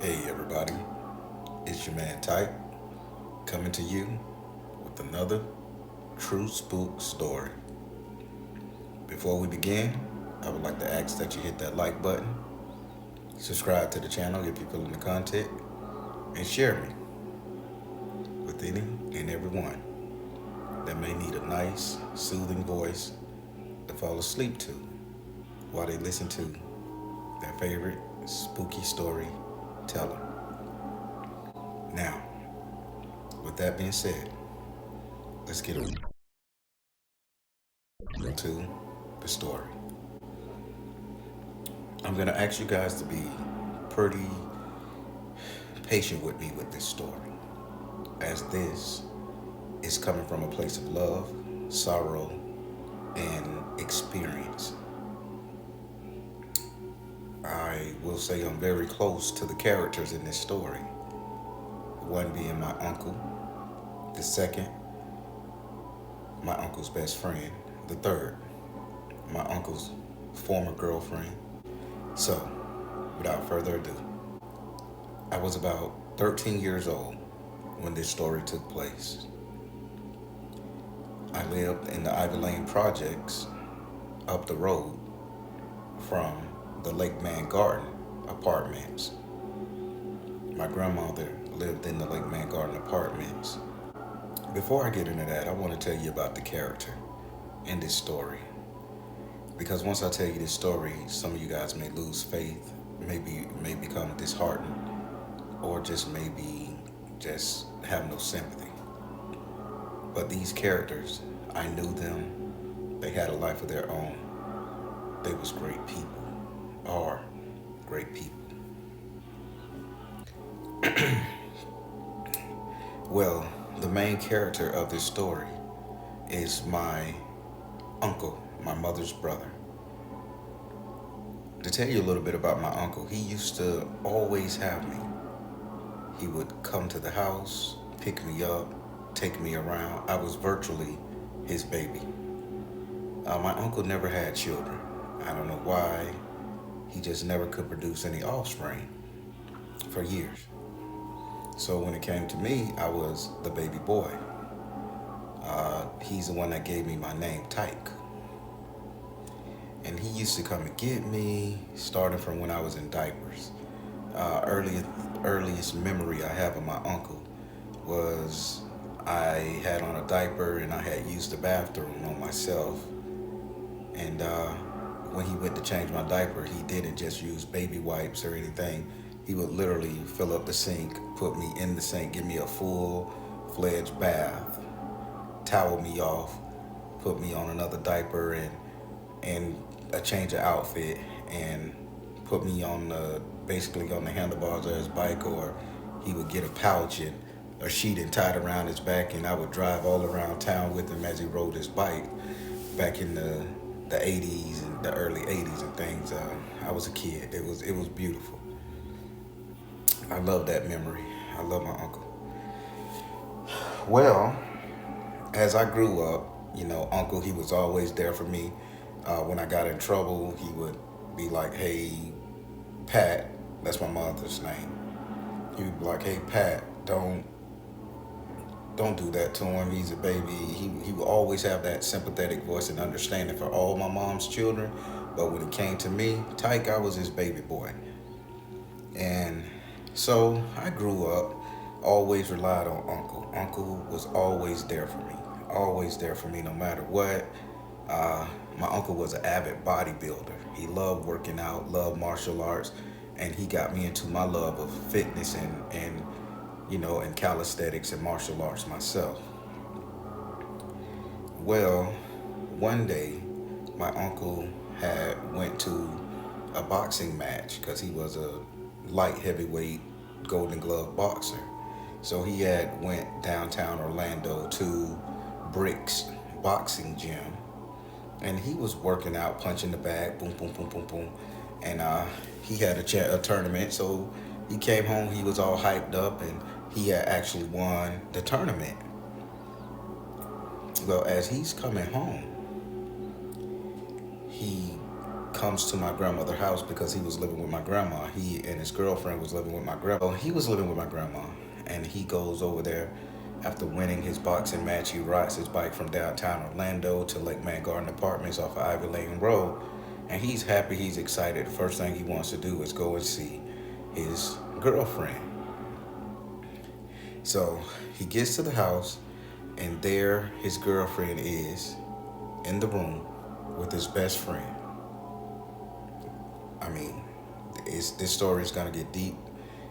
Hey everybody, it's your man Type coming to you with another true spook story. Before we begin, I would like to ask that you hit that like button, subscribe to the channel if you're feeling the content, and share me with any and everyone that may need a nice, soothing voice to fall asleep to while they listen to their favorite spooky story teller. Now, with that being said, let's get into the story. I'm going to ask you guys to be pretty patient with me with this story, as this is coming from a place of love, sorrow, and experience. I will say I'm very close to the characters in this story. One being my uncle, the second, my uncle's best friend, the third, my uncle's former girlfriend. So, without further ado, I was about 13 years old when this story took place. I lived in the Ivy Lane projects up the road from the Lake Man Garden apartments. My grandmother lived in the Lake Man Garden apartments. Before I get into that, I want to tell you about the character in this story. Because once I tell you this story, some of you guys may lose faith, may become disheartened, or just maybe just have no sympathy. But these characters, I knew them. They had a life of their own. They was great people, are great people. Well, the main character of this story is my uncle, my mother's brother. To tell you a little bit about my uncle, he used to always have me. He would come to the house, pick me up, take me around. I was virtually his baby. My uncle never had children. I don't know why. He just never could produce any offspring for years. So when it came to me, I was the baby boy. He's the one that gave me my name, Tyke. And he used to come and get me, starting from when I was in diapers. Earliest memory I have of my uncle was I had on a diaper and I had used the bathroom on myself. And when he went to change my diaper, he didn't just use baby wipes or anything. He would literally fill up the sink, put me in the sink, give me a full-fledged bath, towel me off, put me on another diaper and a change of outfit, and put me on basically on the handlebars of his bike, or he would get a pouch and a sheet and tied around his back, and I would drive all around town with him as he rode his bike back in the 80s and the early 80s and things. I was a kid. It was beautiful. I love that memory. I love my uncle. Well, as I grew up, uncle, he was always there for me. When I got in trouble, he would be like, "Hey, Pat," that's my mother's name. He would be like, "Hey, Pat, don't do that to him. He's a baby." He would always have that sympathetic voice and understanding for all my mom's children. But when it came to me, Tyke, I was his baby boy. And so I grew up, always relied on Uncle. Uncle was always there for me no matter what. My uncle was an avid bodybuilder. He loved working out, loved martial arts, and he got me into my love of fitness and calisthenics and martial arts myself. Well, one day my uncle had went to a boxing match because he was a light heavyweight Golden Glove boxer. So he had went downtown Orlando to Bricks Boxing Gym, and he was working out, punching the bag, boom, boom, boom, boom, boom, and he had a tournament. So he came home, he was all hyped up, and he had actually won the tournament. Well, as he's coming home, he comes to my grandmother's house because he was living with my grandma. He and his girlfriend was living with my grandma. He was living with my grandma, and he goes over there after winning his boxing match. He rides his bike from downtown Orlando to Lake Man Garden Apartments off of Ivy Lane Road, and he's happy, he's excited. The first thing he wants to do is go and see his girlfriend. So he gets to the house, and there his girlfriend is in the room with his best friend. I mean, this story is gonna get deep.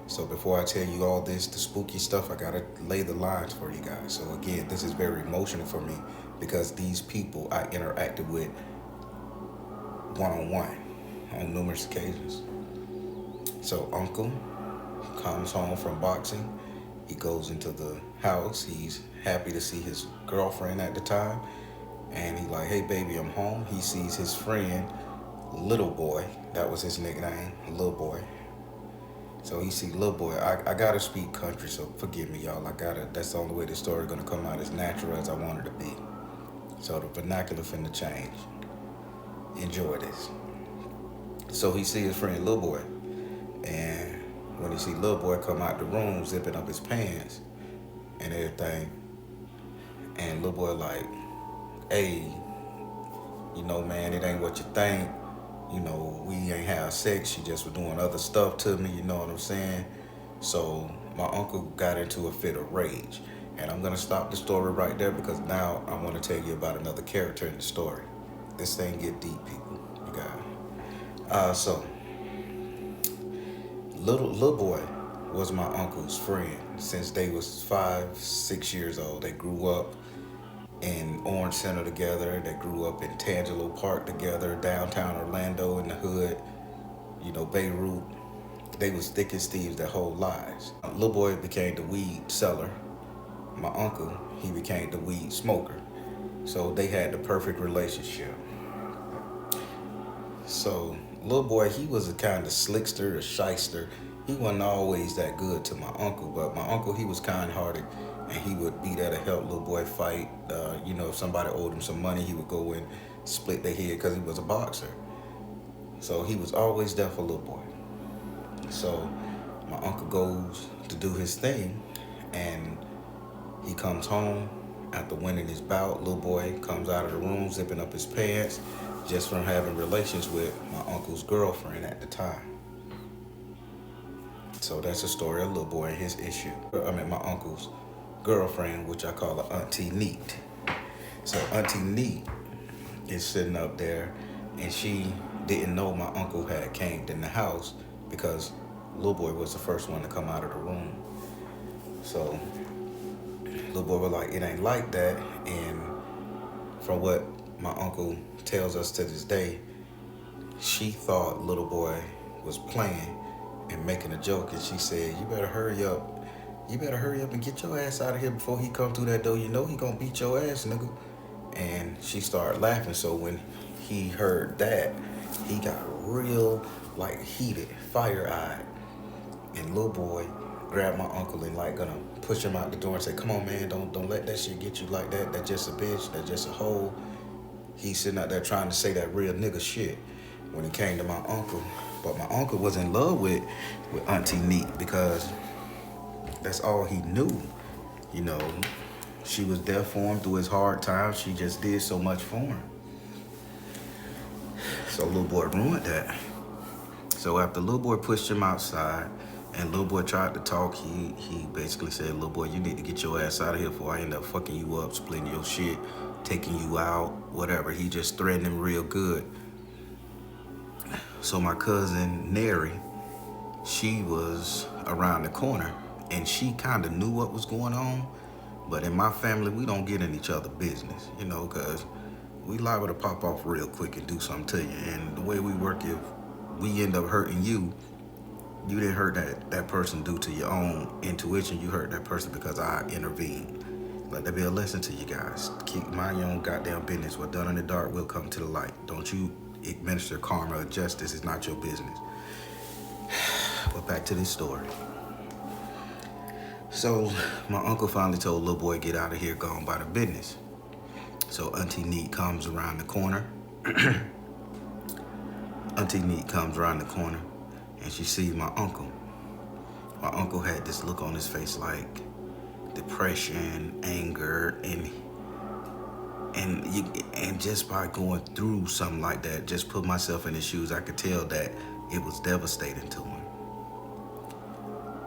So before I tell you all this, the spooky stuff, I gotta lay the lines for you guys. So again, this is very emotional for me because these people I interacted with one-on-one on numerous occasions. So Uncle comes home from boxing. He goes into the house. He's happy to see his girlfriend at the time. And he like, hey baby, I'm home. He sees his friend, Little Boy. That was his nickname, Little Boy. So he see Little Boy. I gotta speak country, so forgive me, y'all. That's the only way this story gonna come out as natural as I want it to be. So the vernacular finna change. Enjoy this. So he see his friend Little Boy. And when he see Little Boy come out the room, zipping up his pants and everything, and Little Boy like, hey, you know, man, it ain't what you think. You know, we ain't have sex. She just was doing other stuff to me, you know what I'm saying? So my uncle got into a fit of rage. And I'm gonna stop the story right there because now I wanna tell you about another character in the story. This thing get deep, people. You got it. So Little Boy was my uncle's friend since they was 5, 6 years old. They grew up in Orange Center together. They grew up in Tangelo Park together, downtown Orlando in the hood, you know, Beirut. They was thick as thieves their whole lives. Little Boy became the weed seller. My uncle, he became the weed smoker. So they had the perfect relationship. So Little Boy, he was a kind of slickster, a shyster. He wasn't always that good to my uncle, but my uncle, he was kind-hearted, and he would be there to help Little Boy fight. You know, if somebody owed him some money, he would go and split their head because he was a boxer. So he was always there for Little Boy. So my uncle goes to do his thing, and he comes home after winning his bout. Little Boy comes out of the room zipping up his pants just from having relations with my uncle's girlfriend at the time. So that's the story of Little Boy and his issue. I mean, my uncle's girlfriend, which I call her Auntie Neat. So Auntie Neat is sitting up there, and she didn't know my uncle had came in the house because Little Boy was the first one to come out of the room. So Little Boy was like, it ain't like that. And from what my uncle tells us to this day, she thought Little Boy was playing and making a joke, and she said, you better hurry up. You better hurry up and get your ass out of here before he come through that door. You know he gonna beat your ass, nigga. And she started laughing. So when he heard that, he got real, like, heated, fire-eyed. And Little Boy grabbed my uncle and, like, gonna push him out the door and say, come on, man, don't let that shit get you like that. That's just a bitch. That's just a hoe. He's sitting out there trying to say that real nigga shit when it came to my uncle. But my uncle was in love with Auntie Neat because that's all he knew. You know, she was there for him through his hard times. She just did so much for him. So Little Boy ruined that. So after Little Boy pushed him outside and Little Boy tried to talk, he basically said, Little Boy, you need to get your ass out of here before I end up fucking you up, splitting your shit, taking you out, whatever. He just threatened him real good. So my cousin, Neri, she was around the corner, and she kind of knew what was going on. But in my family, we don't get in each other's business, you know, because we liable to pop off real quick and do something to you. And the way we work, if we end up hurting you, you didn't hurt that person due to your own intuition. You hurt that person because I intervened. Let that be a lesson to you guys. Keep mind your own goddamn business. What done in the dark will come to the light. Don't you administer karma or justice. It's not your business. But back to this story. So my uncle finally told Little Boy, get out of here, go on by the business. So Auntie Neat comes around the corner Auntie Neat comes around the corner and she sees my uncle. My uncle had this look on his face like depression, anger, and just by going through something like that, just put myself in his shoes, I could tell that it was devastating to him.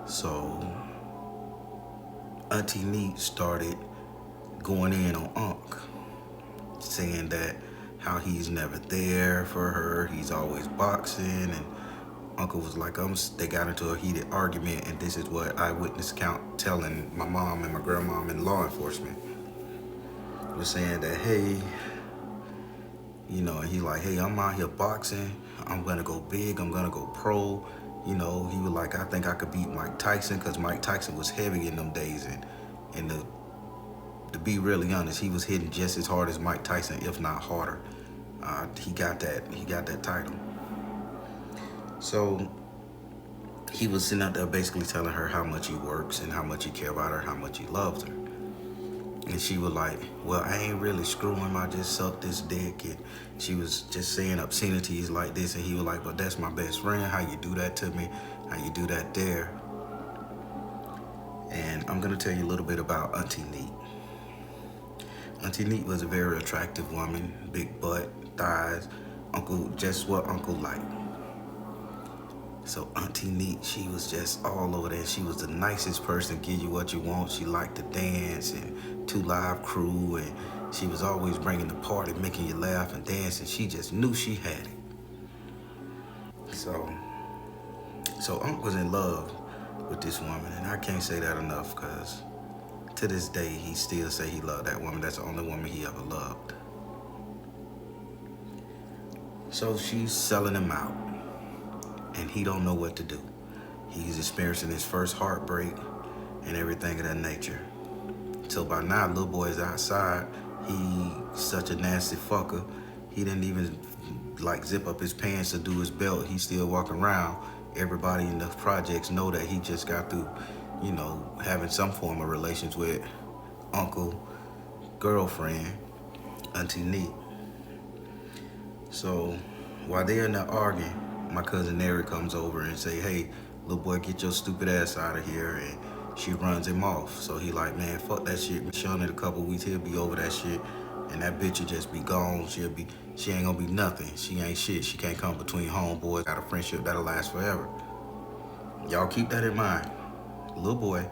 So Auntie Neat started going in on Unc, saying that how he's never there for her, he's always boxing, and Uncle was like, they got into a heated argument, and this is what eyewitness account telling my mom and my grandmom and law enforcement. Was saying that, hey, and he like, hey, I'm out here boxing, I'm gonna go big, I'm gonna go pro. He was like, I think I could beat Mike Tyson, because Mike Tyson was heavy in them days, and to be really honest, he was hitting just as hard as Mike Tyson, if not harder. He got that title. So he was sitting out there basically telling her how much he works and how much he cared about her, how much he loved her. And she was like, well, I ain't really screwing him, I just sucked this dick. And she was just saying obscenities like this. And he was like, but that's my best friend. How you do that to me? How you do that there? And I'm gonna tell you a little bit about Auntie Neat. Auntie Neat was a very attractive woman, big butt, thighs, just what Uncle liked. So Auntie Neat, she was just all over there. She was the nicest person, give you what you want. She liked to dance and 2 Live Crew, and she was always bringing the party, making you laugh and dance, and she just knew she had it. So Unc was in love with this woman, and I can't say that enough, because to this day, he still say he loved that woman. That's the only woman he ever loved. So she's selling him out, and he don't know what to do. He's experiencing his first heartbreak and everything of that nature. So by now, little boy is outside. He such a nasty fucker. He didn't even zip up his pants to do his belt. He still walking around. Everybody in the projects know that he just got through, having some form of relations with Uncle, girlfriend, Auntie Neat. So while they're in there arguing, my cousin Neri comes over and say, hey, little boy, get your stupid ass out of here. And she runs him off. So he like, man, fuck that shit. Sean, in a couple weeks, he'll be over that shit. And that bitch will just be gone. She ain't gonna be nothing. She ain't shit. She can't come between homeboys. Got a friendship that'll last forever. Y'all keep that in mind. Little boy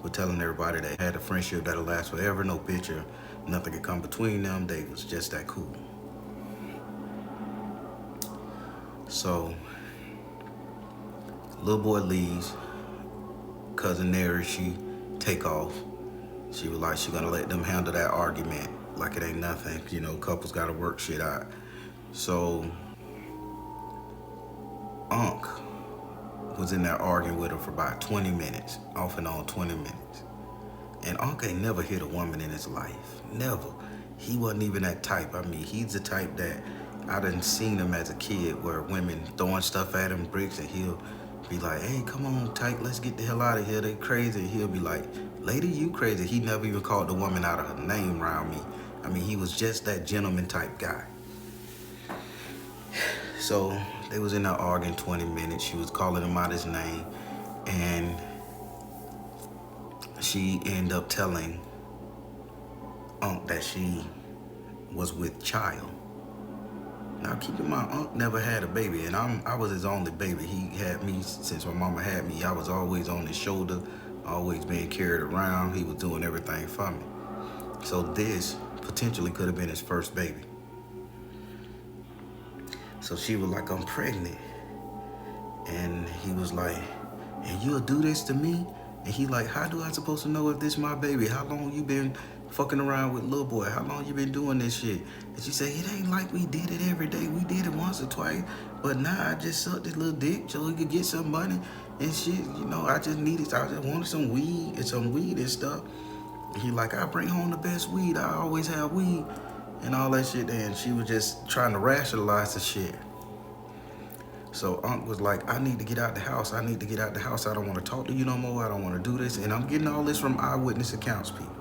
was telling everybody they had a friendship that'll last forever. No picture, nothing could come between them. They was just that cool. So, little boy leaves. Cousin Neri, she take off. She was like, she gonna let them handle that argument like it ain't nothing. Couples gotta work shit out. So, Unc was in there arguing with her for about 20 minutes, off and on 20 minutes. And Unc ain't never hit a woman in his life, never. He wasn't even that type. I mean, he's the type that I done seen him as a kid where women throwing stuff at him, bricks, and he'll be like, hey, come on, Tyke, let's get the hell out of here. They crazy. And he'll be like, lady, you crazy. He never even called the woman out of her name around me. I mean, he was just that gentleman type guy. So they was in there arguing 20 minutes. She was calling him out his name. And she ended up telling Unc that she was with child. Now, keep in mind, Unc never had a baby, and I was his only baby. He had me since my mama had me. I was always on his shoulder, always being carried around. He was doing everything for me. So this potentially could have been his first baby. So she was like, I'm pregnant. And he was like, and you'll do this to me? And he like, how do I supposed to know if this my baby? How long you been fucking around with little boy? How long you been doing this shit? And she said, it ain't like we did it every day. We did it once or twice. But now I just sucked this little dick so he could get some money and shit. I just wanted some weed and stuff. And he like, I bring home the best weed. I always have weed and all that shit. And she was just trying to rationalize the shit. So Unc was like, I need to get out the house. I need to get out the house. I don't want to talk to you no more. I don't want to do this. And I'm getting all this from eyewitness accounts, people.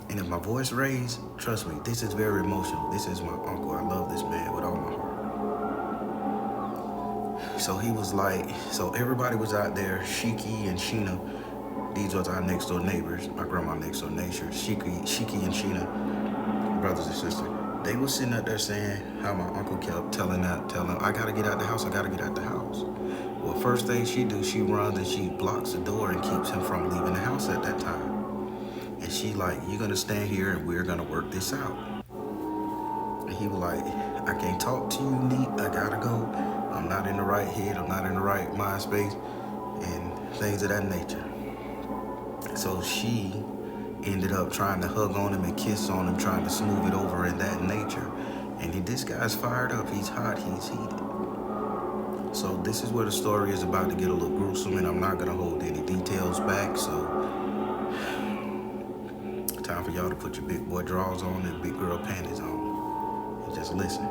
And if my voice raised, trust me, this is very emotional. This is my uncle. I love this man with all my heart. So he was like, so everybody was out there, Shiki and Sheena. These was our next door neighbors, my grandma next door neighbors, Shiki and Sheena, brothers and sisters. They was sitting up there saying how my uncle kept telling, I gotta get out the house, I gotta get out the house. Well, first thing she do, she runs and she blocks the door and keeps him from leaving the house at that time. And she like, you're gonna stand here and we're gonna work this out. And he was like, I can't talk to you, Neat, I gotta go. I'm not in the right head, I'm not in the right mind space, and things of that nature. So she ended up trying to hug on him and kiss on him, trying to smooth it over in that nature. And this guy's fired up, he's hot, he's heated. So this is where the story is about to get a little gruesome, and I'm not gonna hold any details back, so time for y'all to put your big boy drawers on and big girl panties on and just listen.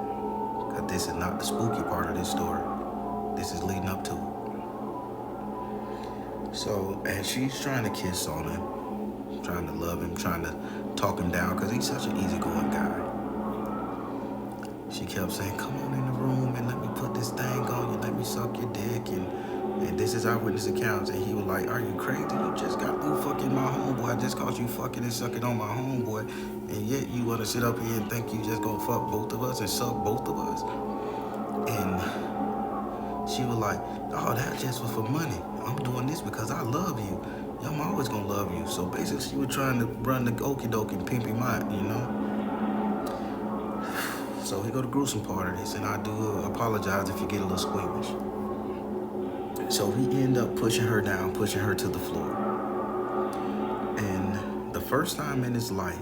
Cause this is not the spooky part of this story. This is leading up to it. So as she's trying to kiss on him, trying to love him, trying to talk him down, because he's such an easygoing guy, she kept saying, come on in the room and let me put this thing on you, let me suck your dick, and this is our witness accounts. And he was like, are you crazy? You just got through fucking my homeboy. I just caught you fucking and sucking on my homeboy, and yet you want to sit up here and think you just gonna fuck both of us and suck both of us? And she was like, oh, that just was for money. I'm doing this because I love you. I'm always gonna love you. So basically she was trying to run the okie doke and pimp him out, you know? So here go the gruesome part of this, and I do apologize if you get a little squeamish. So he ended up pushing her down, pushing her to the floor. And the first time in his life,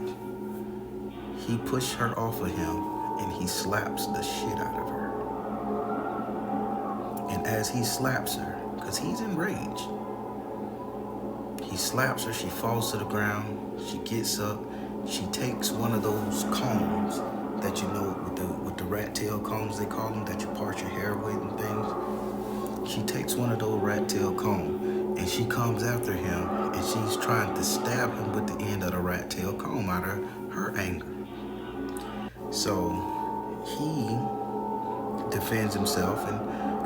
he pushed her off of him and he slaps the shit out of her. And as he slaps her, because he's enraged, he slaps her, she falls to the ground, she gets up, she takes one of those combs that you know, with the rat tail combs they call them, that you part your hair with and things. She takes one of those rat tail combs and she comes after him and she's trying to stab him with the end of the rat tail comb out of her anger. So he defends himself and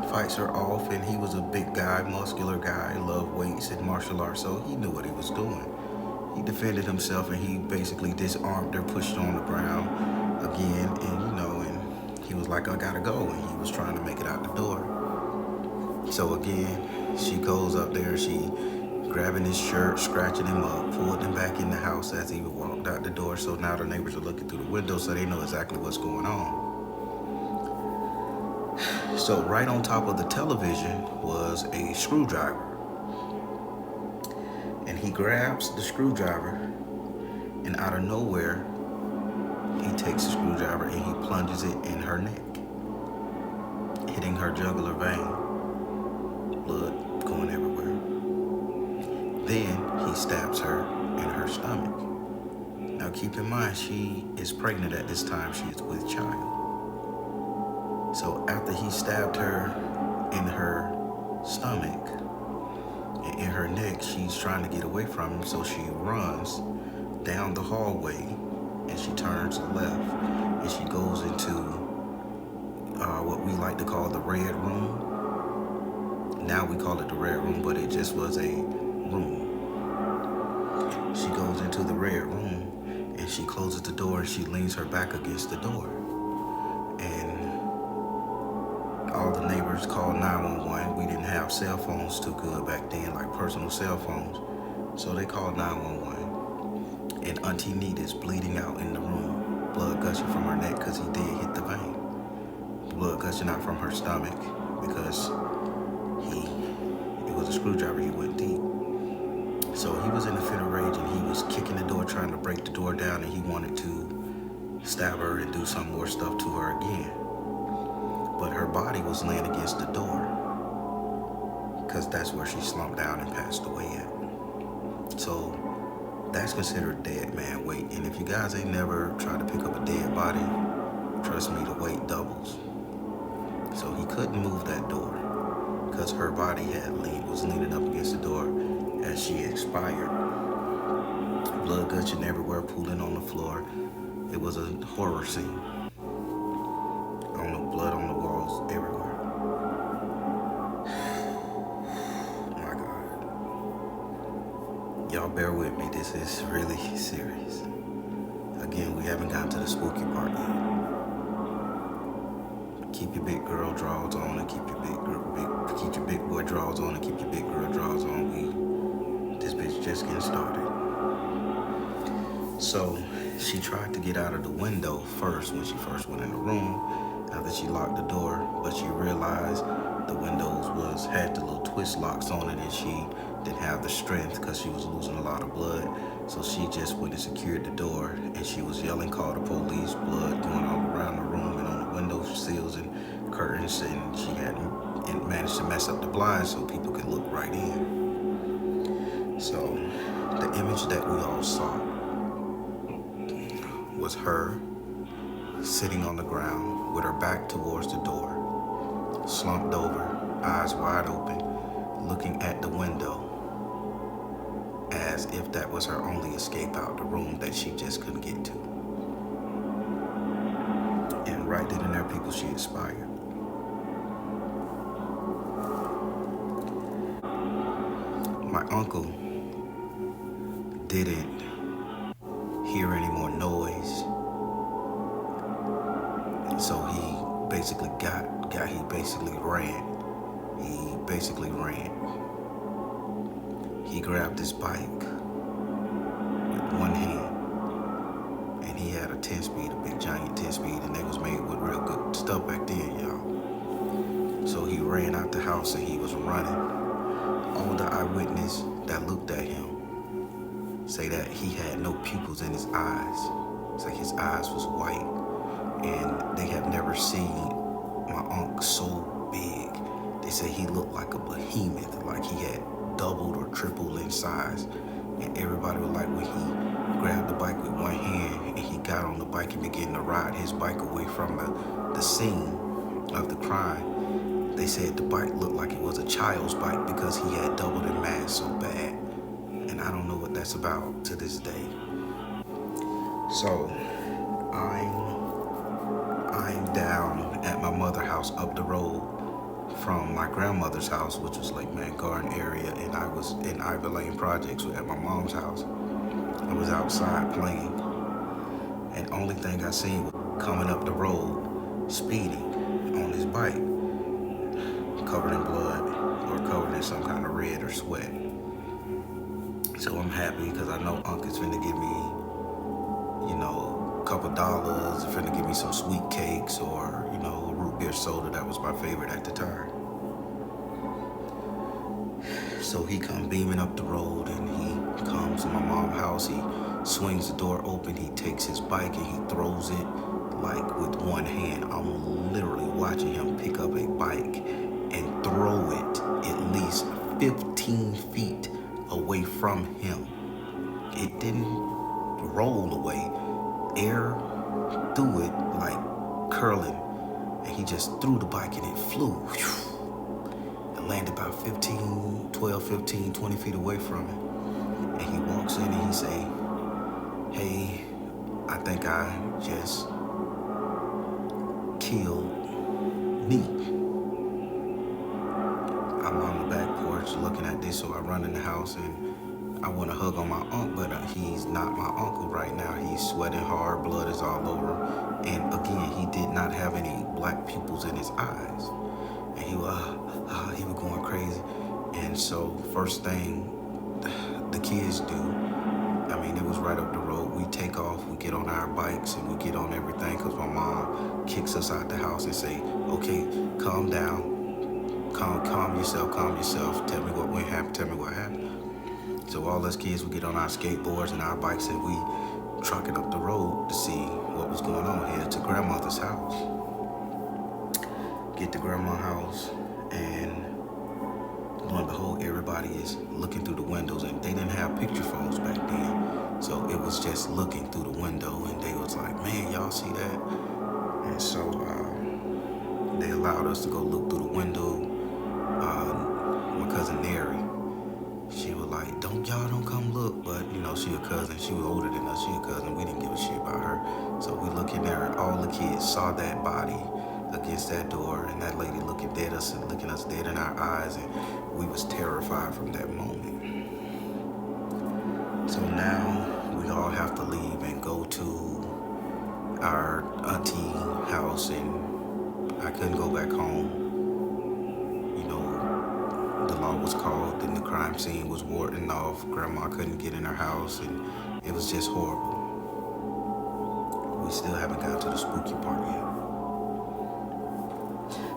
fights her off, and he was a big guy, muscular guy, loved weights and martial arts, so he knew what he was doing. He defended himself and he basically disarmed her, pushed her on the ground again, and and he was like, I gotta go, and he was trying to make it out the door. So again, she goes up there, she grabbing his shirt, scratching him up, pulled him back in the house as he walked out the door. So now the neighbors are looking through the window, so they know exactly what's going on. So right on top of the television was a screwdriver. And he grabs the screwdriver, and out of nowhere, he takes the screwdriver and he plunges it in her neck, hitting her jugular vein, blood going everywhere. Then he stabs her in her stomach. Now keep in mind, she is pregnant at this time, she is with child. So after he stabbed her in her stomach and in her neck, she's trying to get away from him, so she runs down the hallway and she turns left and she goes into what we like to call the red room. Now we call it the red room, but it just was a room. She goes into the red room and she closes the door and she leans her back against the door. And all the neighbors called 911. We didn't have cell phones too good back then, like personal cell phones. So they called 911. And Auntie Neat is bleeding out in the room, blood gushing from her neck because he did hit the vein. Blood gushing out from her stomach because it was a screwdriver, he went deep. So he was in a fit of rage and he was kicking the door, trying to break the door down, and he wanted to stab her and do some more stuff to her again. But her body was laying against the door because that's where she slumped down and passed away at. So that's considered dead man weight. And if you guys ain't never tried to pick up a dead body, trust me, the weight doubles. So he couldn't move that door because her body was leaning up against the door as she expired. Blood gushing everywhere, pooling on the floor. It was a horror scene. Blood on the walls everywhere. bear with me. This is really serious. Again, we haven't gotten to the spooky part yet. Keep your big girl drawers on and keep your keep your big boy drawers on and keep your big girl drawers on. This bitch just getting started. So she tried to get out of the window first when she first went in the room after she locked the door, but she realized the windows had the little twist locks on it, and she didn't have the strength because she was losing a lot of blood. So she just went and secured the door, and she was yelling, "Call the police!" Blood going all around the room and on the window sills and curtains, and she had managed to mess up the blinds so people could look right in. So the image that we all saw was her sitting on the ground with her back towards the door, slumped over, eyes wide open, looking at the window as if that was her only escape out the room that she just couldn't get to. And right then and there, people, she expired. My uncle didn't hear any more noise, and so he basically ran. He grabbed his bike with one hand, and he had a 10-speed, a big giant 10-speed, and they was made with real good stuff back then, y'all. So he ran out the house and he was running. All the eyewitness that looked at him say that he had no pupils in his eyes. It's like his eyes was white, and they have never seen my uncle so big. They say he looked like a behemoth, like he had doubled or tripled in size. And everybody was like, when he grabbed the bike with one hand and he got on the bike and began to ride his bike away from the scene of the crime, they said the bike looked like it was a child's bike because he had doubled in mass so bad. And I don't know what that's about to this day. So I'm down at my mother's house up the road from my grandmother's house, which was Lake Man Garden area, and I was in Ivy Lane Projects at my mom's house. I was outside playing, and only thing I seen was coming up the road, speeding on his bike, covered in blood or covered in some kind of red or sweat. So I'm happy because I know Uncle's finna give me, a couple dollars, finna give me some sweet cakes or, a root beer soda. That was my favorite at the time. So he come beaming up the road, and he comes to my mom's house. He swings the door open. He takes his bike and he throws it like with one hand. I'm literally watching him pick up a bike and throw it at least 15 feet away from him. It didn't roll away. Air threw it like curling, and he just threw the bike and it flew. It landed about 20 feet away from him. And he walks in and he say, "Hey, I think I just killed Neek." I'm on the back porch looking at this, so I run in the house and I want to hug on my uncle, but he's not my uncle right now. He's sweating hard, blood is all over him. And again, he did not have any black pupils in his eyes. And he was going crazy. And so first thing the kids do, it was right up the road. We take off, we get on our bikes and we get on everything because my mom kicks us out the house and say, "Okay, calm down. Calm yourself. Tell me what happened. So all us kids, we get on our skateboards and our bikes and we trucking up the road to see what was going on here to grandmother's house. Get to grandma's house, and lo and behold, everybody is looking through the windows, and they didn't have picture phones back then. So it was just looking through the window, and they was like, "Man, y'all see that?" And so they allowed us to go look through the window. My cousin Neri, she was like, don't come look. But she a cousin, she was older than us, she a cousin, we didn't give a shit about her. So we look in there and all the kids saw that body against that door, and that lady looking us dead in our eyes, and we was terrified from that moment. So now we all have to leave and go to our auntie house, and I couldn't go back home. You know, the law was called, and the crime scene was warded off. Grandma couldn't get in her house, and it was just horrible. We still haven't got to the spooky part yet.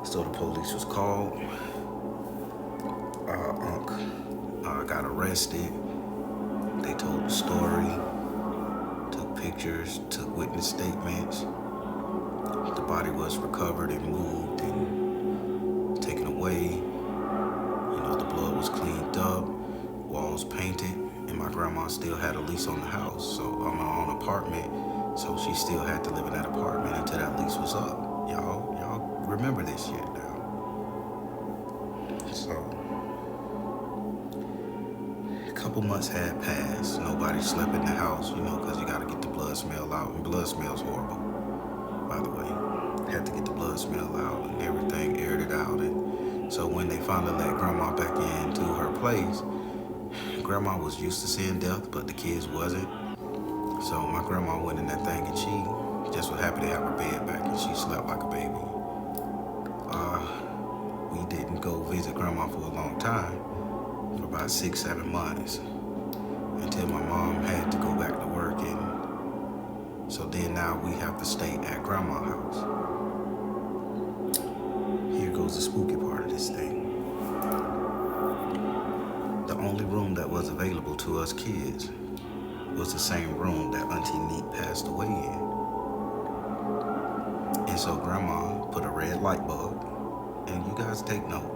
So the police was called. Our uncle got arrested. They told the story, took pictures, took witness statements. The body was recovered and moved and taken away. You know, the blood was cleaned up, walls painted, and my grandma still had a lease on the house, so on her own apartment. So she still had to live in that apartment until that lease was up. Y'all remember this shit now. So a couple months had passed. Nobody slept in the house, you know, because you got to get the blood smell out, and blood smells horrible, by the way. Had to get the blood smell out and everything, aired it out. And so when they finally let grandma back into her place, grandma was used to seeing death, but the kids wasn't. So my grandma went in that thing, and she just was happy to have her bed back, and she slept like a baby. We didn't go visit grandma for a long time, for about 6-7 months, until my mom had to go back to work, and so then now we have to stay at grandma's house. Here goes the spooky part of this thing. The only room that was available to us kids was the same room that Auntie Neat passed away in. And so grandma put a red light bulb, and you guys take note.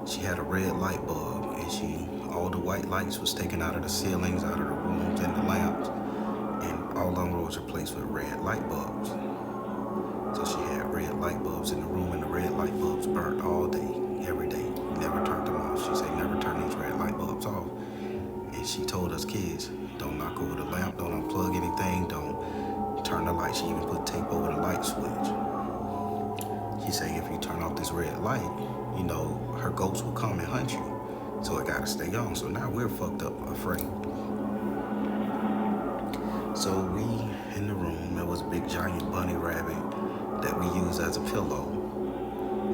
She had a red light bulb, and all the white lights was taken out of the ceilings, out of the rooms and the lamps, and all them was replaced with red light bulbs. So she had red light bulbs in the room, and the red light bulbs burnt all day, every day. Never turned them off. She said, never turn these red light bulbs off. And she told us kids, don't knock over the lamp, don't unplug anything, don't turn the light. She even put tape over the light switch. She said, if you turn off this red light, you know, her ghost will come and hunt you. So it gotta stay on. So now we're fucked up, afraid. So we, in the room, there was a big giant bunny rabbit that we used as a pillow.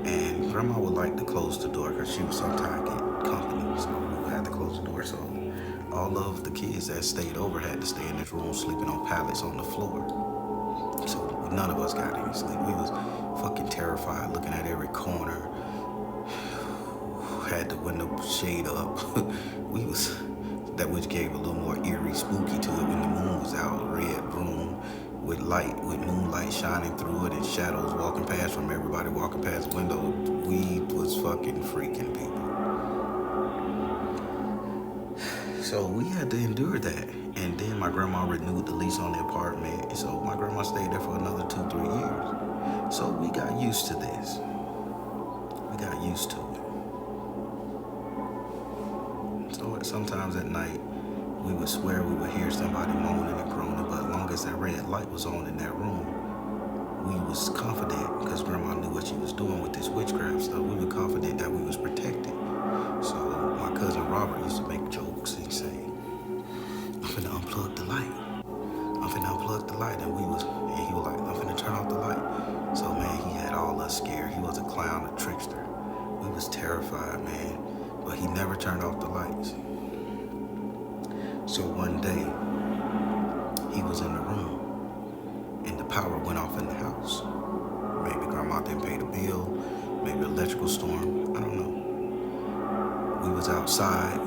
And grandma would like to close the door because she would sometimes get company. So we would have to close the door. So all of the kids that stayed over had to stay in this room sleeping on pallets on the floor. So none of us got any sleep. We was fucking terrified, looking at every corner. Had the window shade up. That which gave a little more eerie, spooky to it when the moon was out. Red room with light, with moonlight shining through it and shadows walking past from everybody walking past the window. We was fucking freaking people. So we had to endure that. And then my grandma renewed the lease on the apartment. And so my grandma stayed there for another 2-3 years. So we got used to this. We got used to it. So sometimes at night, we would swear we would hear somebody moaning and groaning, but as long as that red light was on in that room, we was confident, because grandma knew what she was doing with this witchcraft stuff, we were confident that we was protected. So my cousin Robert used to make jokes and say, I'm finna unplug the light. I'm finna unplug the light. And he was like, I'm finna turn off the light. So man, he had all us scared. He was a clown, a trickster. We was terrified, man. But he never turned off the lights. So one day, he was in the room, and the power went off in the house. Maybe grandma didn't pay the bill, maybe electrical storm, I don't know. We was outside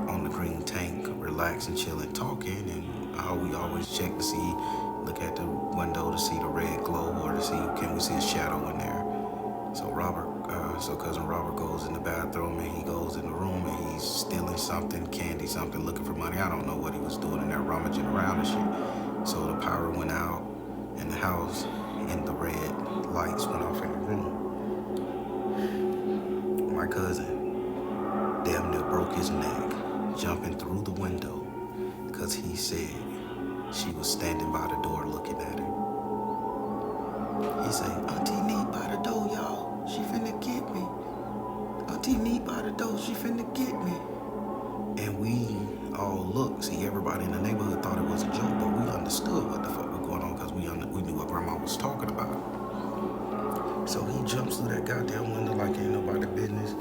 on the green tank, relaxing, chilling, talking, and we always check to see, look at the window to see the red glow, or to see, can we see a shadow in there? So cousin Robert goes in the bathroom, and he goes in the room, and he's stealing something, candy, something, looking for money. I don't know what he was doing in there, rummaging around and shit. So the power went out in the house, and the red lights went off in the room. My cousin damn near broke his neck jumping through the window because he said she was standing by the door looking at him. He said, Auntie Neat by the door, y'all. She finna get me. Auntie Neat by the door, she finna get me. And all looked. See, everybody in the neighborhood thought it was a joke, but we understood what the fuck was going on because we knew what Grandma was talking about. So he jumps through that goddamn window like ain't nobody business,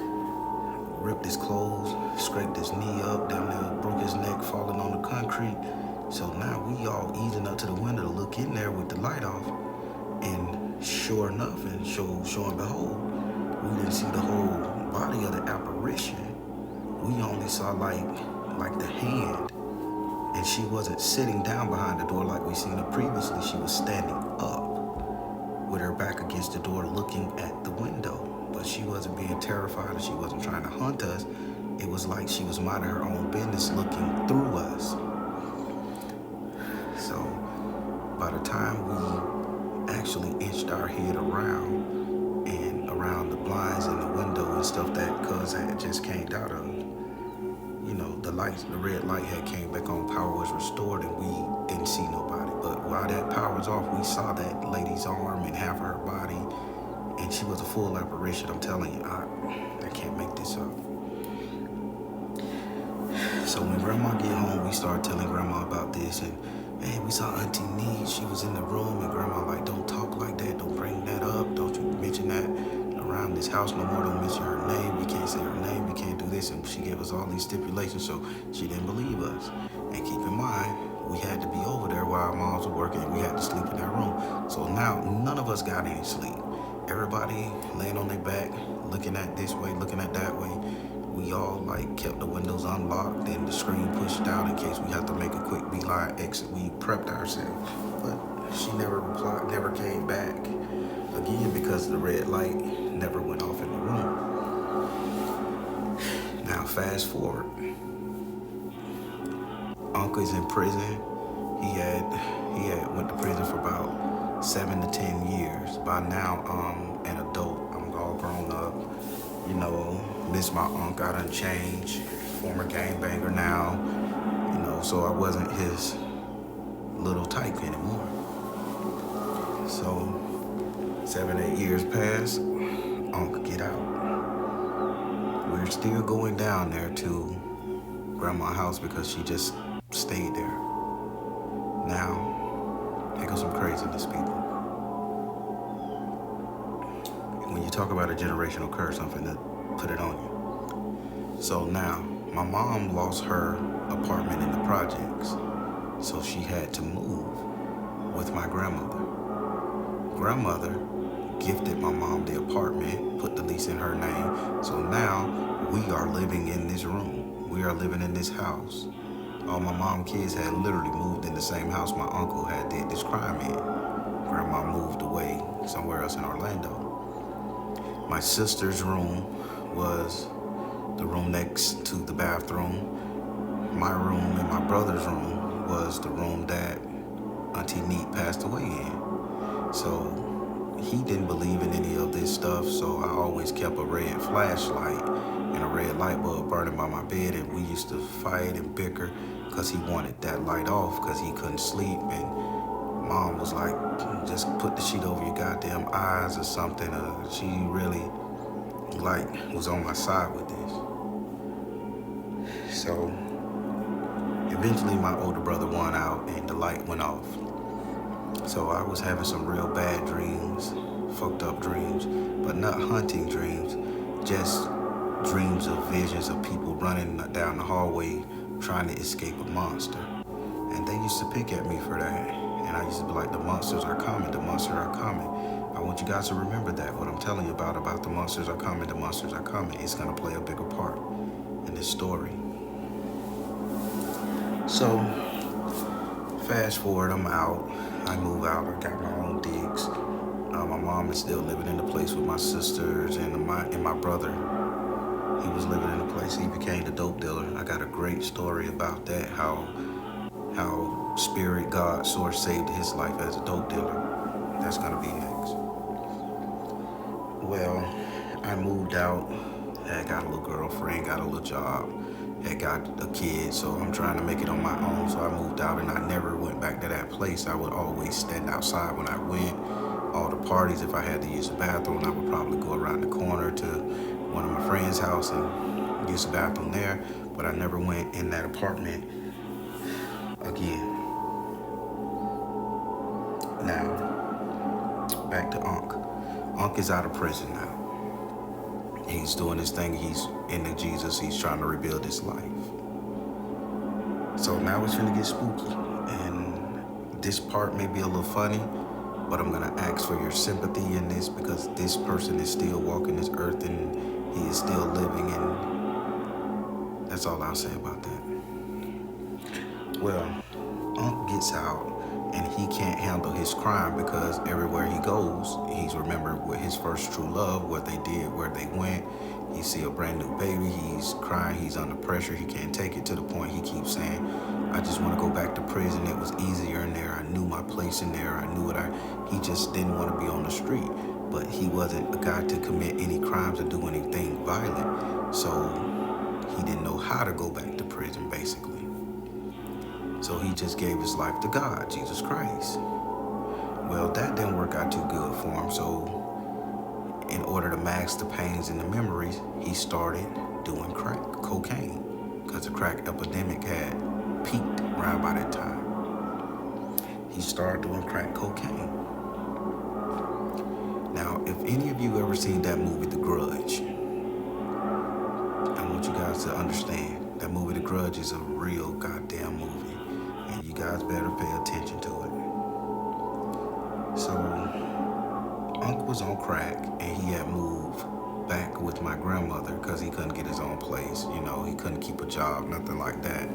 ripped his clothes, scraped his knee up, down there broke his neck, falling on the concrete. So now we all easing up to the window to look in there with the light off, and sure enough, and sure and behold, we didn't see the whole body of the apparition. We only saw like the hand, and she wasn't sitting down behind the door like we seen her previously. She was standing up with her back against the door looking at the window. But she wasn't being terrified, and she wasn't trying to hunt us. It was like she was minding her own business looking through us. So by the time we actually inched our head around and around the blinds and the window and stuff that cuz had just came out of, you know, the red light had came back on, power was restored, and we didn't see nobody. But while that power was off, we saw that lady's arm and half of her body, and she was a full apparition. I'm telling you, I can't make this up. So when Grandma get home, we start telling Grandma about this, and hey, we saw Auntie Nee. She was in the room, and Grandma like, don't talk like that, don't bring that up, don't you mention that around this house no more, don't mention her name, we can't say her name, we can't do this. And she gave us all these stipulations, so she didn't believe us. And keep in mind, we had to be over there while our moms were working, and we had to sleep in that room. So now none of us got any sleep. Everybody laying on their back, looking at this way, looking at that way. We all like kept the windows unlocked and the screen pushed out in case we had to make a quick beeline exit. We prepped ourselves, but she never replied, never came back. Again, because the red light never went off in the room. Now fast forward. Uncle is in prison. He had went to prison for about 7 to 10 years. By now, I'm an adult. I'm all grown up. You know, miss my uncle. I done changed. Former gangbanger now. You know, so I wasn't his little type anymore. So 7, 8 years pass. Uncle get out. We're still going down there to Grandma's house because she just stayed there. Now, here goes some craziness, people. When you talk about a generational curse, I'm finna put it on you. So now, my mom lost her apartment in the projects, so she had to move with my grandmother. Grandmother gifted my mom the apartment, put the lease in her name, so now we are living in this room. We are living in this house. All my mom kids had literally moved in the same house my uncle had did this crime in. Grandma moved away somewhere else in Orlando. My sister's room was the room next to the bathroom. My room and my brother's room was the room that Auntie Neat passed away in. So he didn't believe in any of this stuff, so I always kept a red flashlight and a red light bulb burning by my bed, and we used to fight and bicker because he wanted that light off because he couldn't sleep. And Mom was like, just put the sheet over your goddamn eyes or something. She really was on my side with this. So eventually my older brother won out and the light went off. So I was having some real bad dreams, fucked up dreams, but not hunting dreams, just dreams of visions of people running down the hallway trying to escape a monster. And they used to pick at me for that. And I used to be like, the monsters are coming, the monsters are coming. I want you guys to remember that, what I'm telling you about the monsters are coming, the monsters are coming. It's gonna play a bigger part in this story. So, fast forward, I'm out. I move out, I got my own digs. My mom is still living in the place with my sisters and my brother. He was living in the place, he became the dope dealer. I got a great story about that, how Spirit, God, Source saved his life as a dope dealer. That's gonna be next. Well, I moved out, had got a little girlfriend, got a little job, had got a kid, so I'm trying to make it on my own. So I moved out and I never went back to that place. I would always stand outside when I went. All the parties, if I had to use the bathroom, I would probably go around the corner to one of my friend's house and use the bathroom there. but I never went in that apartment again. Now, back to Ankh. Ankh is out of prison now. He's doing his thing. He's into Jesus. He's trying to rebuild his life. So now it's gonna get spooky. And this part may be a little funny, but I'm gonna ask for your sympathy in this because this person is still walking this earth and he is still living, and that's all I'll say about that. Well, Unc gets out and he can't handle his crime because everywhere he goes, he's remembered with his first true love, what they did, where they went. He see a brand new baby, he's crying, he's under pressure, he can't take it, to the point he keeps saying, I just want to go back to prison. It was easier in there. I knew my place in there. I knew he just didn't want to be on the street. But he wasn't a guy to commit any crimes or do anything violent. So he didn't know how to go back to prison, basically. So he just gave his life to God, Jesus Christ. Well, that didn't work out too good for him. So in order to mask the pains and the memories, he started doing crack cocaine, because the crack epidemic had peaked around by that time. He started doing crack cocaine. Now, if any of you ever seen that movie, The Grudge, I want you guys to understand that movie, The Grudge, is a real goddamn movie, and you guys better pay attention to it. So, Unc was on crack, and he had moved back with my grandmother because he couldn't get his own place. You know, he couldn't keep a job, nothing like that.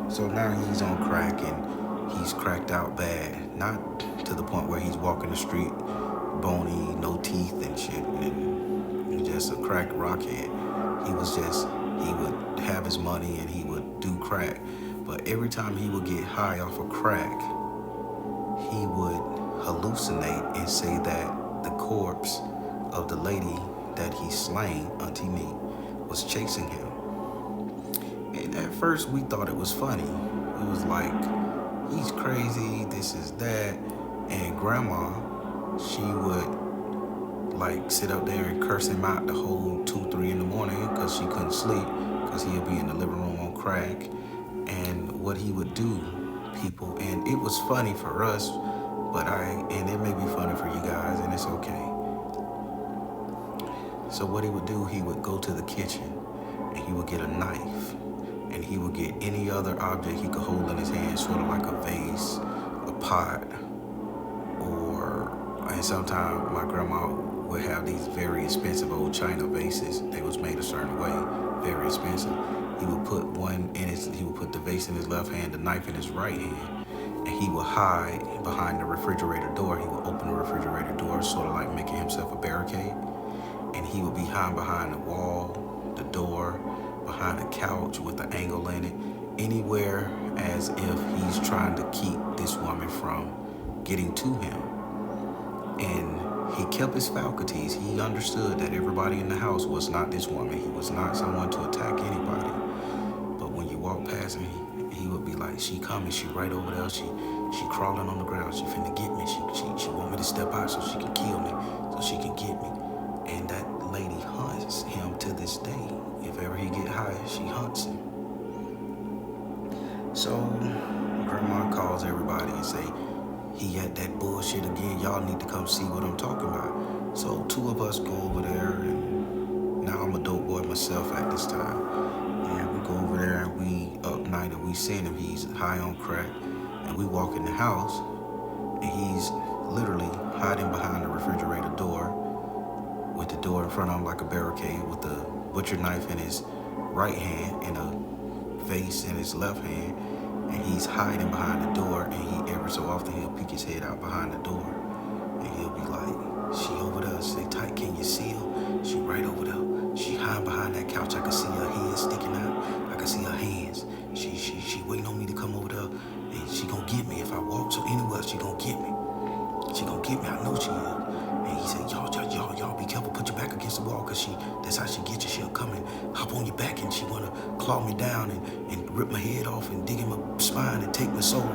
So now he's on crack, and he's cracked out bad. Not to the point where he's walking the street bony, no teeth and shit, and just a crack rockhead. He would have his money and he would do crack. But every time he would get high off of crack, he would hallucinate and say that the corpse of the lady that he slain, Auntie Nee, was chasing him. And at first we thought it was funny. It was like, he's crazy, this is that. And grandma, she would like sit up there and curse him out the whole 2, 3 in the morning because she couldn't sleep because he'd be in the living room on crack. And what he would do, people, and it was funny for us, and it may be funny for you guys, and it's okay. So what he would do, he would go to the kitchen and he would get a knife, and he would get any other object he could hold in his hand, sort of like a vase, a pot, and sometimes my grandma would have these very expensive old China vases. They was made a certain way, very expensive. He would put the vase in his left hand, the knife in his right hand, and he would hide behind the refrigerator door. He would open the refrigerator door, sort of like making himself a barricade, and he would be hiding behind the wall, the door, behind a couch with an angle in it, anywhere as if he's trying to keep this woman from getting to him. And he kept his faculties. He understood that everybody in the house was not this woman. He was not someone to attack anybody. But when you walk past him, he would be like, she coming, she right over there, she crawling on the ground, she finna get me, she want me to step out so she can kill me, so she can get me. And that lady hunts him to this day. If ever he get high, she hunts him. So grandma calls everybody and say, he had that bullshit again. Y'all need to come see what I'm talking about. So 2 of us go over there, and now I'm a dope boy myself at this time. And we go over there and we up night and we seen him. He's high on crack. And we walk in the house and he's literally hiding behind the refrigerator door with the door in front of him like a barricade, with the butcher knife in his right hand and a vase in his left hand. And he's hiding behind the door, and he ever so often he'll peek his head out behind the door, and he'll be like, she over there, stay tight, can you see her? She right over there. She hiding behind that couch. I can see her hands sticking out. I can see her hands. She waiting on me to come over there, and she gonna get me if I walk. So anywhere, she gonna get me. She gonna get me. I know she is. And he said, y'all be careful. Put your back against the wall, cause that's how she get you. She'll come and hop on your back, and she wanna claw me down and rip my head off and dig in my spine and take my soul.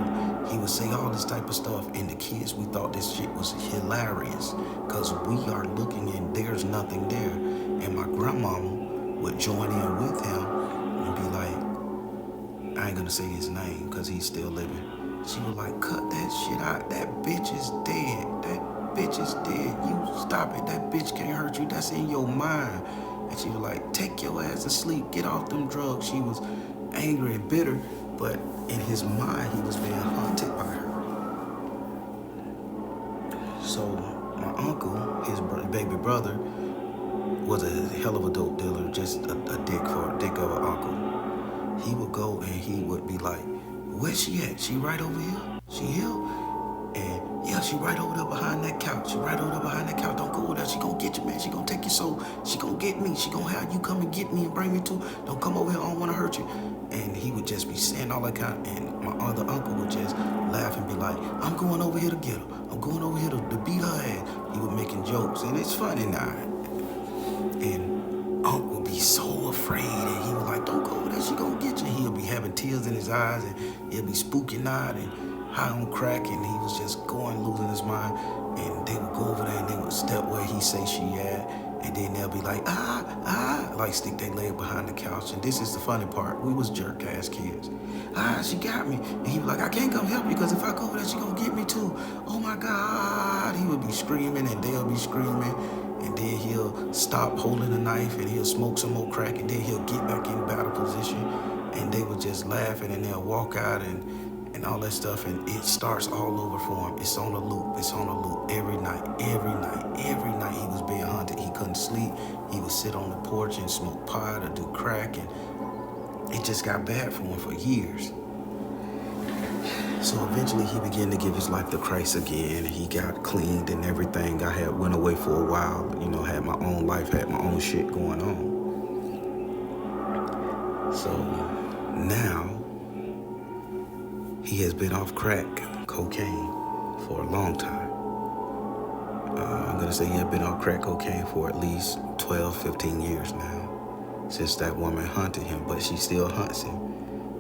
He would say all this type of stuff, and the kids, we thought this shit was hilarious, cause we are looking and there's nothing there. And my grandmama would join in with him and be like, I ain't gonna say his name because he's still living. She was like, cut that shit out. That bitch is dead. That bitch is dead. You stop it. That bitch can't hurt you. That's in your mind. And she was like, take your ass to sleep. Get off them drugs. She was angry and bitter, but in his mind, he was being haunted by her. So my uncle, his baby brother, was a hell of a dope dealer, just a dick of an uncle. He would go and he would be like, where's she at? She right over here? She here? And yeah, she right over there behind that couch. She right over there behind that couch. Don't go over there. She gonna get you, man. She gonna take your soul. She gonna get me. She gonna have you come and get me and bring me to. Don't come over here. I don't wanna hurt you. And he would just be saying all that kind. And my other uncle would just laugh and be like, I'm going over here to get her. I'm going over here to beat her ass. He was making jokes, and it's funny now. And Unc would be so afraid, and he was like, don't go over there, she gonna get you. He'll be having tears in his eyes, and he'll be spooking out and high on crack, and he was just losing his mind. And they would go over there, and they would step where he say she at, and then they'll be like, like stick their leg behind the couch. And this is the funny part, we was jerk-ass kids. She got me. And he was like, I can't come help you, because if I go over there, she gonna get me too. Oh my God. He would be screaming, and they'll be screaming. And then he'll stop holding the knife and he'll smoke some more crack, and then he'll get back in battle position, and they would just laughing, and they'll walk out and all that stuff, and it starts all over for him. It's on a loop. It's on a loop every night. Every night he was being hunted. He couldn't sleep. He would sit on the porch and smoke pot or do crack, and it just got bad for him for years. So eventually he began to give his life to Christ again. He got cleaned and everything. I had went away for a while, had my own life, had my own shit going on. So now he has been off crack cocaine for a long time. I'm gonna say he had been off crack cocaine for at least 12, 15 years now, since that woman hunted him, but she still hunts him.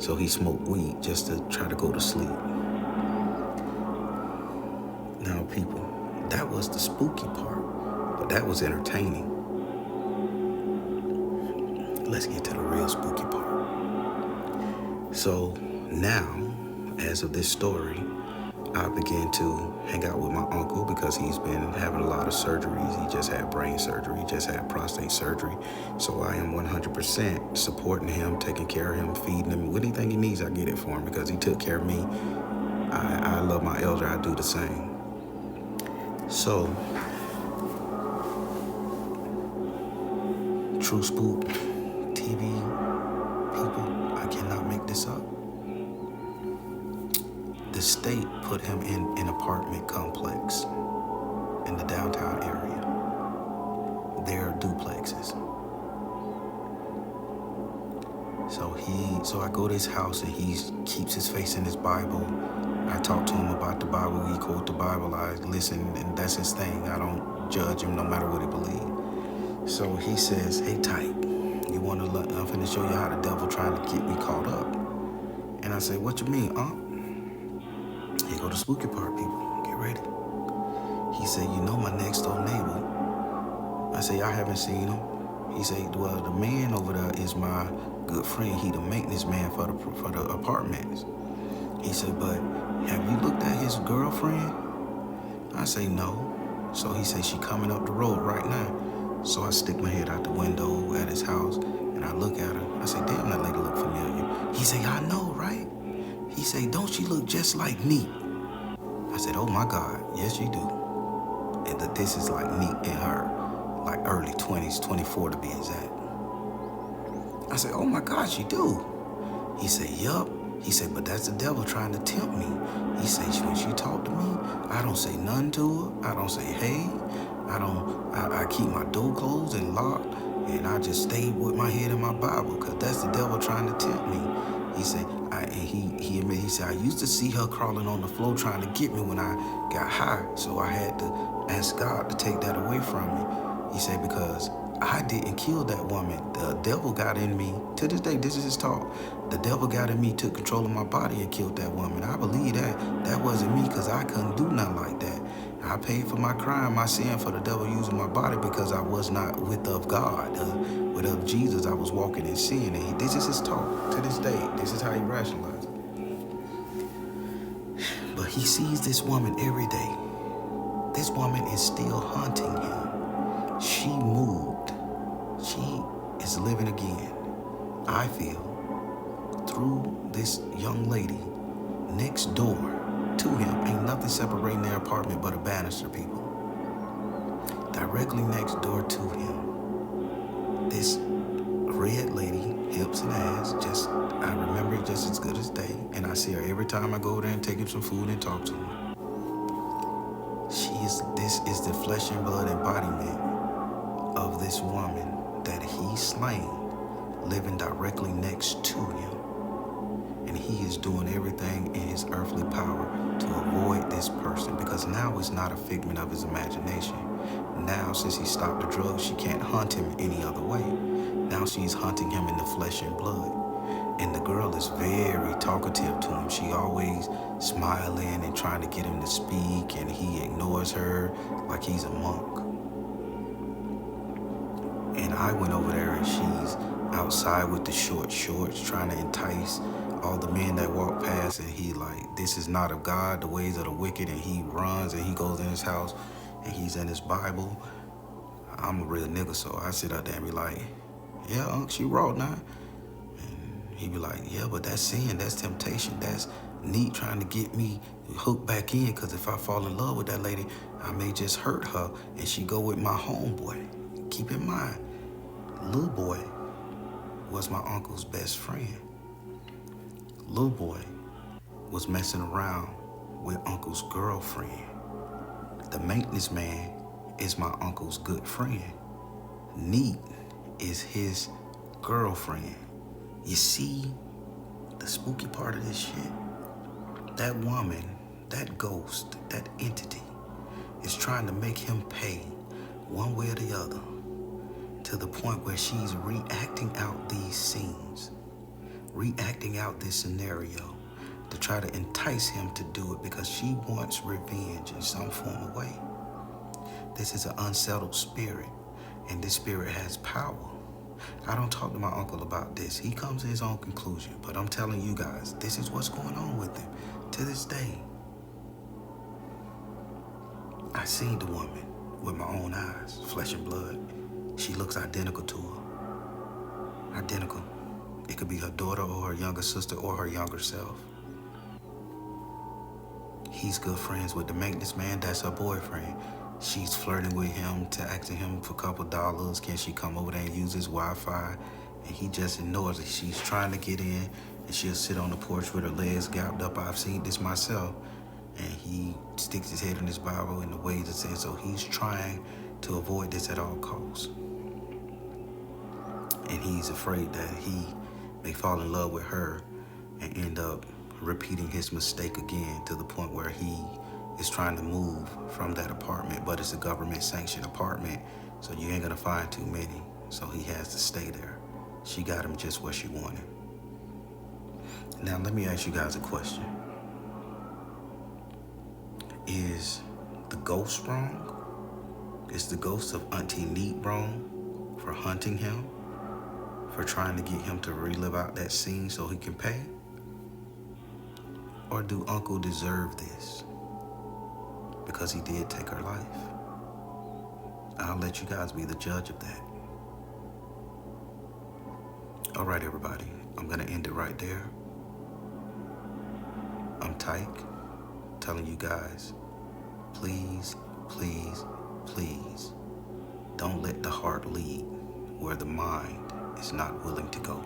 So he smoked weed just to try to go to sleep. Now, people, that was the spooky part, but that was entertaining. Let's get to the real spooky part. So now, as of this story, I began to hang out with my uncle because he's been having a lot of surgeries. He just had brain surgery, just had prostate surgery. So I am 100% supporting him, taking care of him, feeding him. Anything he needs, I get it for him because he took care of me. I love my elder, I do the same. So, True Spook TV people, I cannot make this up. The state put him in an apartment complex in the downtown area. They're duplexes. So I go to his house, and he keeps his face in his Bible. I talk to him about the Bible. He quote the Bible. I listen, and that's his thing. I don't judge him no matter what he believes. So he says, hey, Tyke, I'm finna show you how the devil trying to get me caught up. And I say, what you mean, Here go the spooky part, people. Get ready. He said, my next door neighbor. I say, I haven't seen him. He said, well, the man over there is my good friend. He the maintenance man for the apartments. He said, but have you looked at his girlfriend? I say, no. So he said, she coming up the road right now. So I stick my head out the window at his house, and I look at her. I say, damn, that lady look familiar. He say, I know, right? He say, don't she look just like Neat? I said, oh my God, yes you do. And that this is like Neat in her, like early 20s, 24 to be exact. I said, oh my God, she do. He said, yup. He said, but that's the devil trying to tempt me. He said, when she talk to me, I don't say nothing to her. I don't say, hey. I keep my door closed and locked, and I just stay with my head in my Bible, because that's the devil trying to tempt me. He said, he admitted, he said, I used to see her crawling on the floor trying to get me when I got high, so I had to ask God to take that away from me. He said, because I didn't kill that woman. The devil got in me. To this day, this is his talk. The devil got in me, took control of my body, and killed that woman. I believe that. That wasn't me, because I couldn't do nothing like that. I paid for my crime, my sin, for the devil using my body, because I was not with of God. But of Jesus, I was walking in sin, and this is his talk to this day. This is how he rationalized it. But he sees this woman every day. This woman is still haunting him. She moved. She is living again, I feel, through this young lady next door to him. Ain't nothing separating their apartment but a banister, people. Directly next door to him, this red lady, hips and ass, I remember it just as good as day. And I see her every time I go there and take him some food and talk to him. This is the flesh and blood embodiment of this woman that he slain, living directly next to him. And he is doing everything in his earthly power to avoid this person, because now it's not a figment of his imagination. Now, since he stopped the drugs, she can't hunt him any other way. Now she's hunting him in the flesh and blood. And the girl is very talkative to him. She always smiling and trying to get him to speak, and he ignores her like he's a monk. And I went over there, and she's outside with the short shorts trying to entice all the men that walk past, and he like, this is not of God, the ways of the wicked, and he runs and he goes in his house and he's in his Bible. I'm a real nigga, so I sit out there and be like, yeah, Unc, she raw now. And he be like, yeah, but that's sin, that's temptation, that's neat trying to get me hooked back in, because if I fall in love with that lady, I may just hurt her and she go with my homeboy. Keep in mind, Lil Boy was my uncle's best friend. Lil Boy was messing around with Uncle's girlfriend. The maintenance man is my uncle's good friend. Neat is his girlfriend. You see the spooky part of this shit? That woman, that ghost, that entity is trying to make him pay one way or the other, to the point where she's reacting out these scenes, reacting out this scenario to try to entice him to do it, because she wants revenge in some form of way. This is an unsettled spirit, and this spirit has power. I don't talk to my uncle about this. He comes to his own conclusion, but I'm telling you guys, this is what's going on with him to this day. I seen the woman with my own eyes, flesh and blood. She looks identical to her. Identical. It could be her daughter or her younger sister or her younger self. He's good friends with the maintenance man, that's her boyfriend. She's flirting with him to asking him for a couple dollars. Can she come over there and use his Wi-Fi? And he just ignores it. She's trying to get in, and she'll sit on the porch with her legs gapped up. I've seen this myself. And he sticks his head in his Bible in the ways it says. So he's trying to avoid this at all costs. And he's afraid that he may fall in love with her and end up repeating his mistake again, to the point where he is trying to move from that apartment, but it's a government sanctioned apartment, so you ain't gonna find too many, so he has to stay there. She got him just what she wanted. Now let me ask you guys a question. Is the ghost wrong? Is the ghost of Auntie Neat wrong for hunting him? For trying to get him to relive out that scene so he can pay? Or do Uncle deserve this? Because he did take her life. I'll let you guys be the judge of that. All right, everybody, I'm gonna end it right there. I'm Tyke, telling you guys, please, please, please, don't let the heart lead where the mind is not willing to go.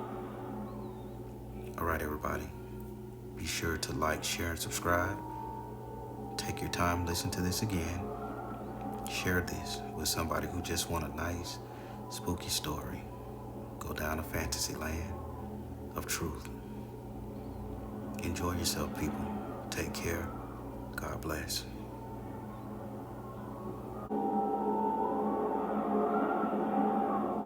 All right, everybody, be sure to like, share, and subscribe. Take your time, listen to this again. Share this with somebody who just want a nice, spooky story. Go down a fantasy land of truth. Enjoy yourself, people. Take care. God bless.